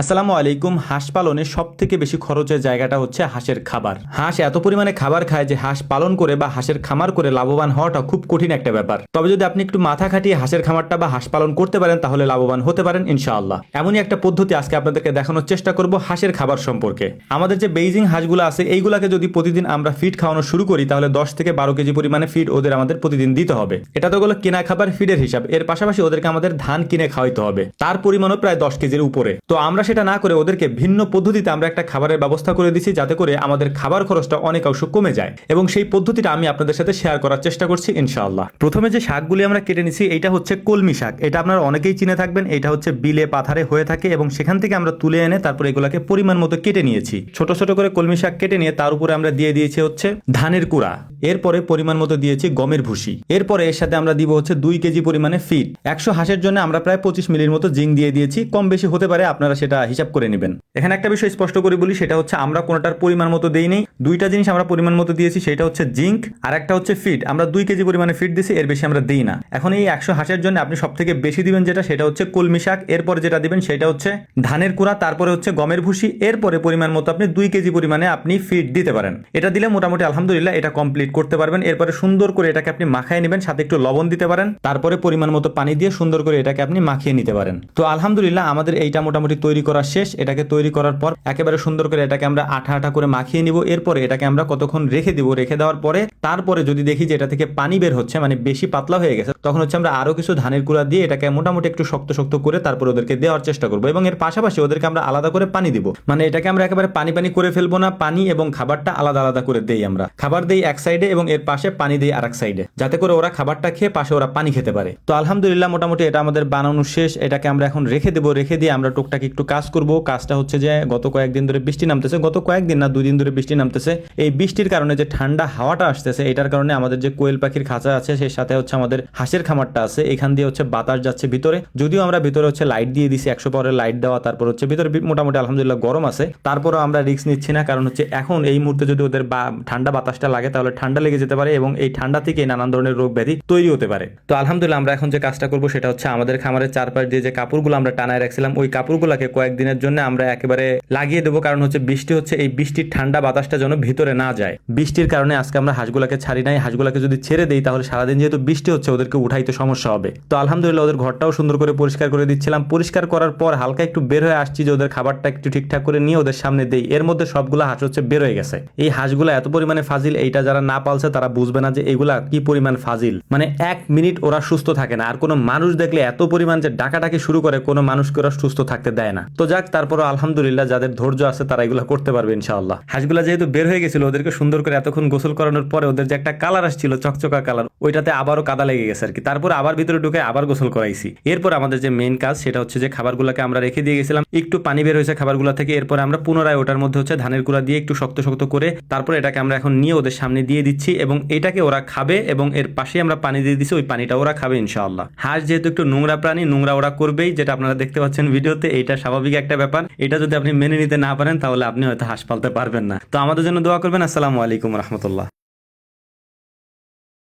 আসসালামু আলাইকুম। হাঁস পালনে সব থেকে বেশি খরচের জায়গাটা হচ্ছে হাঁসের খাবার। হাঁস এত পরিমাণে খাবার খায় যে হাঁস পালন করে বা হাঁসের খামার করে লাভবান হওয়াটা খুব কঠিন একটা ব্যাপার। তবে যদি আপনি একটু মাথা খাটিয়ে হাঁসের খামারটা বা হাঁস পালন করতে পারেন তাহলে লাভবান হতে পারেন ইনশাআল্লাহ। এমনই একটা পদ্ধতি আজকে আপনাদেরকে দেখানোর চেষ্টা করব হাঁসের খাবার সম্পর্কে। আমাদের যে বেইজিং হাঁসগুলো আছে এইগুলাকে যদি প্রতিদিন আমরা ফিড খাওয়ানো শুরু করি তাহলে 10 থেকে 12 কেজি পরিমাণে ফিড ওদের আমাদের প্রতিদিন দিতে হবে। এটা তো হলো কেনা খাবার ফিডের হিসাব। এর পাশাপাশি ওদেরকে আমাদের ধান কিনে খাওয়াইতে হবে, তার পরিমাণও প্রায় 10 কেজির উপরে। তো আমরা সেটা না করে ওদেরকে ভিন্ন পদ্ধতিতে আমরা একটা খাবারের ব্যবস্থা করে দিচ্ছি যাতে করে আমাদের খাবার খরচটা অনেক অংশ কমে যায়, এবং সেই পদ্ধতিটা আমি আপনাদের সাথে শেয়ার করার চেষ্টা করছি ইনশাআল্লাহ। প্রথমে যে শাকগুলি আমরা কেটে নিছি এটা হচ্ছে কলমি শাক। এটা আপনারা অনেকেই চিনে থাকবেন। এটা হচ্ছে বিলে পাথারে হয়ে থাকে এবং সেখান থেকে আমরা তুলে এনে তারপর এগুলাকে পরিমাণ মতো কেটে নিয়েছি। ছোট ছোট করে কলমি শাক কেটে নিয়ে তার উপরে আমরা দিয়ে দিয়েছি হচ্ছে ধানের কুড়া, এরপরে পরিমাণ মতো দিয়েছি গমের ভুসি, এরপরে এর সাথে আমরা দিব হচ্ছে 2 কেজি পরিমাণে ফিড। 100 হাঁসের জন্য আমরা প্রায় 25 মিলির মতো জিঙ্ক দিয়ে দিয়েছি। কম বেশি হতে পারে, আপনারা সেটা হিসাব করে নেবেন। এখানে একটা বিষয় স্পষ্ট করে বলি, সেটা হচ্ছে আমরা কোনোটার পরিমাণ মতো দেই নেই। দুইটা জিনিস আমরা পরিমাণ মতো দিয়েছি, সেটা হচ্ছে জিঙ্ক আর একটা হচ্ছে ফিড। আমরা 2 কেজি পরিমাণে ফিড দিয়েছি, এর বেশি আমরা দিই না। এখন এই 100 হাঁসের জন্য আপনি সব থেকে বেশি দিবেন সেটা হচ্ছে কলমি শাক, এরপরে যেটা দিবেন সেটা হচ্ছে ধানের কুড়া, তারপরে হচ্ছে গমের ভুসি, এরপরে পরিমাণ মতো আপনি 2 কেজি পরিমাণে আপনি ফিড দিতে পারেন। এটা দিলে মোটামুটি আলহামদুলিল্লাহ এটা কমপ্লিট করতে পারবেন। এরপরে সুন্দর করে এটাকে আপনি মাখায় নেবেন, সাথে একটু লবণ দিতে পারেন, তারপরে পরিমাণ মতো পানি দিয়ে সুন্দর করে এটাকে আপনি মাখিয়ে নিতে পারেন। তো আলহামদুলিল্লাহ আমাদের এইটা মোটামুটি তৈরি করা শেষ। এটাকে তৈরি করার পর একেবারে সুন্দর করে এটাকে আমরা আঠা আঠা করে মাখিয়ে নিব। এরপরে এটাকে আমরা কতক্ষণ রেখে দিব, রেখে দেওয়ার পরে তারপরে যদি দেখি যে এটা থেকে পানি বের হচ্ছে, মানে বেশি পাতলা হয়ে গেছে, তখন হচ্ছে আমরা আরো কিছু ধানের কুড়া দিয়ে এটাকে মোটামুটি একটু শক্ত শক্ত করে তারপর ওদেরকে দেওয়ার চেষ্টা করবো। এবং এর পাশাপাশি ওদেরকে আমরা আলাদা করে পানি দিব, মানে এটাকে আমরা একেবারে পানি পানি করে ফেলবো না। পানি এবং খাবারটা আলাদা আলাদা করে দেই। আমরা খাবার দেই এক সাইডে এবং এর পাশে পানি দেই আরেক সাইডে, যাতে করে ওরা খাবারটা খেয়ে পাশে ওরা পানি খেতে পারে। তো আলহামদুলিল্লাহ মোটামুটি এটা আমাদের বানানো শেষ। এটাকে আমরা এখন রেখে দেবো। রেখে দিয়ে আমরা টুকটাক একটু কাজ করব। কাজটা হচ্ছে যে গত কয়েকদিন ধরে বৃষ্টি নামতেছে, গত কয়েকদিন না 2 দিন ধরে বৃষ্টি নামতেছে। এই বৃষ্টির কারণে যে ঠান্ডা হাওয়াটা আসতেছে, এটার কারণে আমাদের যে কোয়েল পাখির খাঁচা আছে সেই সাথে হচ্ছে আমাদের হাঁসের খামারটা আছে, এখান দিয়ে হচ্ছে বাতাস যাচ্ছে ভিতরে। যদিও আমরা ভিতরে হচ্ছে লাইট দিয়ে দিছি, 100 পাওয়ারের লাইট দেওয়া, তারপর হচ্ছে ভিতরে মোটামুটি আলহামদুলিল্লাহ গরম আছে। তারপরও আমরা রিস্ক নিচ্ছি না, কারণ হচ্ছে এখন এই মুহূর্তে যদি ওদের ঠান্ডা বাতাসটা লাগে তাহলে ঠান্ডা লেগে যেতে পারে এবং এই ঠান্ডা থেকে নানান ধরনের রোগ ব্যাধি তৈরি হতে পারে। তো আলহামদুলিল্লাহ আমরা এখন যে কাজটা করবো সেটা হচ্ছে আমাদের খামারের চারপাশ দিয়ে যে কাপড়গুলো আমরা টানায় রাখছিলাম ওই কাপড়গুলোকে কয়েকদিনের জন্য আমরা একেবারে লাগিয়ে দেবো। কারণ হচ্ছে বৃষ্টি হচ্ছে, এই বৃষ্টির ঠান্ডা বাতাসটা যেন ভিতরে না যায়। বৃষ্টির কারণে আজকে আমরা হাঁসগুলাকে ছাড়ি নাই। হাঁসগুলাকে যদি ছেড়ে দেই তাহলে সারাদিন যেহেতু বৃষ্টি হচ্ছে ওদেরকে উঠাইতে সমস্যা হবে। তো আলহামদুলিল্লাহ ওদের ঘরটাও সুন্দর করে পরিষ্কার করে দিচ্ছিলাম। পরিষ্কার করার পর হালকা একটু বের হয়ে আসছি যে ওদের খাবারটা একটু ঠিকঠাক করে নিয়ে ওদের সামনে দেই। এর মধ্যে সবগুলা হাঁস হচ্ছে বের হয়ে গেছে। এই হাঁসগুলা এত পরিমাণে ফাজিল, এইটা যারা না পালছে তারা বুঝবে না যে এগুলা কি পরিমাণ ফাজিল। মানে 1 মিনিট ওরা সুস্থ থাকে না। আর কোনো মানুষ দেখলে এত পরিমাণ যে ডাকাডাকি শুরু করে, কোনো মানুষকে ওরা সুস্থ থাকতে দেয় না। তো যাক, তারপরও আলহামদুলিল্লাহ যাদের ধৈর্য আছে তারা এগুলো করতে পারবে ইনশাআল্লাহ। হাঁসগুলা যেহেতু বের হয়ে গেছিল, ওদেরকে সুন্দর করে এতক্ষণ গোসল করানোর পরে ওদের যে একটা কালার আসছিল চকচকা কালার, ওইটাতে আবারও কাদা লেগে গেছে আর কি। তারপর আবার ভিতরে ঢুকে আবার গোসল করাইছি। এরপর আমাদের যে মেইন কাজ সেটা হচ্ছে যে খাবারগুলোকে আমরা রেখে দিয়ে গেছিলাম, একটু পানি বের হয়েছে খাবারগুলো থেকে। এরপর আমরা পুনরায় ওটার মধ্যে হচ্ছে ধানের কুড়া দিয়ে একটু শক্ত শক্ত করে তারপর এটাকে আমরা এখন নিয়ে ওদের সামনে দিয়ে দিচ্ছি এবং এটাকে ওরা খাবে এবং এর পাশে আমরা পানি দিয়ে দিচ্ছি, ওই পানিটা ওরা খাবে ইনশাআল্লাহ। হাঁস যেহেতু একটু নোংরা প্রাণী, নোংরা ওরা করবেই, যেটা আপনারা দেখতে পাচ্ছেন ভিডিওতে। এইটা স্বাভাবিক একটা ব্যাপার। এটা যদি আপনি মেনে নিতে না পারেন তাহলে আপনি হয়তো হাঁস পালতে পারবেন না। তো আমাদের জন্য দোয়া করবেন। আসসালামু আলাইকুম রহমতুল্লাহ।